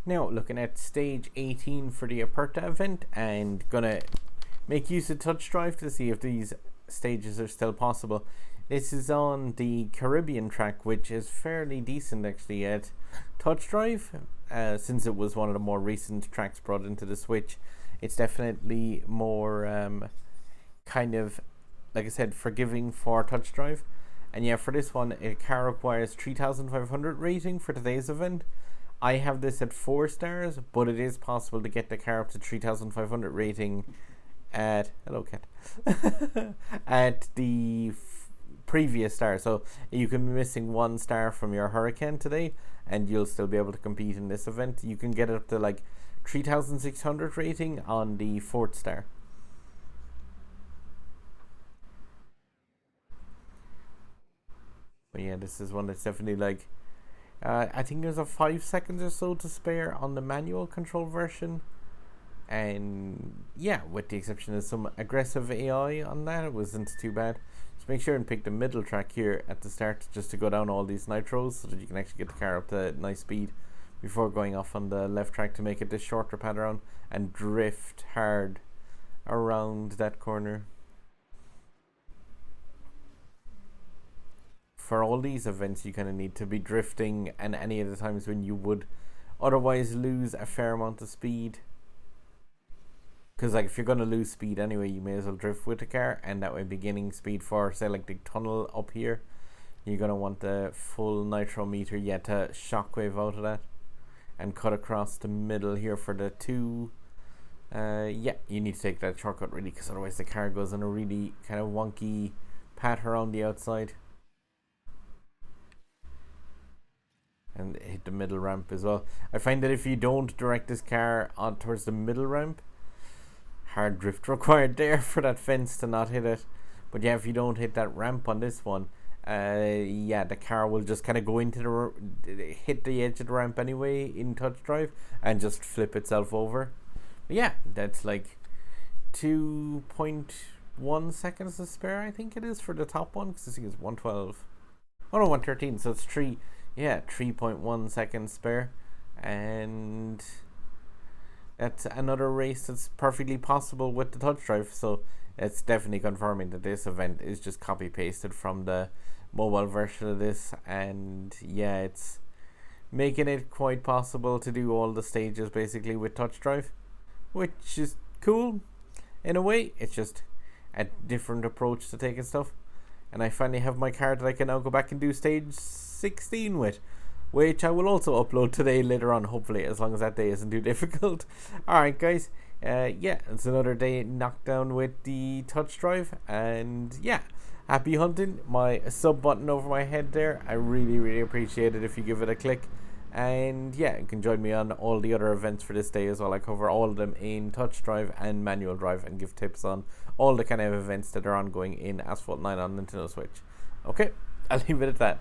Now looking at stage 18 for the Aperta event, and gonna make use of TouchDrive to see if these stages are still possible. This is on the Caribbean track, which is fairly decent actually at TouchDrive, since it was one of the more recent tracks brought into the Switch. It's definitely more kind of, like I said, forgiving for TouchDrive. And yeah, for this one, a car requires 3,500 rating for today's event. I have this at 4 stars, but it is possible to get the car up to 3,500 rating at hello cat at the previous star. So you can be missing 1 star from your Huracan today, and you'll still be able to compete in this event. You can get it up to like 3,600 rating on the 4th star. But yeah, this is one that's definitely like I think there's a 5 seconds or so to spare on the manual control version. And yeah, with the exception of some aggressive AI on that, it wasn't too bad. Just make sure and pick the middle track here at the start, just to go down all these nitros so that you can actually get the car up to nice speed before going off on the left track to make it this shorter pad around and drift hard around that corner. For all these events, you kind of need to be drifting, and any of the times when you would otherwise lose a fair amount of speed, because like if you're going to lose speed anyway, you may as well drift with the car, and that way beginning speed for say like the tunnel up here, you're going to want the full nitro meter yet to shockwave out of that and cut across the middle here for the 2. Yeah, you need to take that shortcut really, because otherwise the car goes in a really kind of wonky path around the outside. And hit the middle ramp as well. I find that if you don't direct this car on towards the middle ramp, hard drift required there for that fence to not hit it. But yeah, if you don't hit that ramp on this one, yeah, the car will just kind of go into hit the edge of the ramp anyway in TouchDrive and just flip itself over. But yeah, that's like 2.1 seconds to spare, I think it is, for the top one, because this thing is 112. Oh no, 113, so it's 3.1 seconds spare. And that's another race that's perfectly possible with the TouchDrive. So it's definitely confirming that this event is just copy pasted from the mobile version of this. And yeah, it's making it quite possible to do all the stages basically with TouchDrive, which is cool in a way. It's just a different approach to taking stuff. And I finally have my car that I can now go back and do stage 16 with, which I will also upload today later on, hopefully, as long as that day isn't too difficult. Alright guys, yeah, it's another day knocked down with the TouchDrive, and yeah, happy hunting. My sub button over my head there, I really appreciate it if you give it a click. And yeah, you can join me on all the other events for this day as well. I cover all of them in TouchDrive and manual drive, and give tips on all the kind of events that are ongoing in Asphalt 9 on Nintendo Switch. Okay, I'll leave it at that.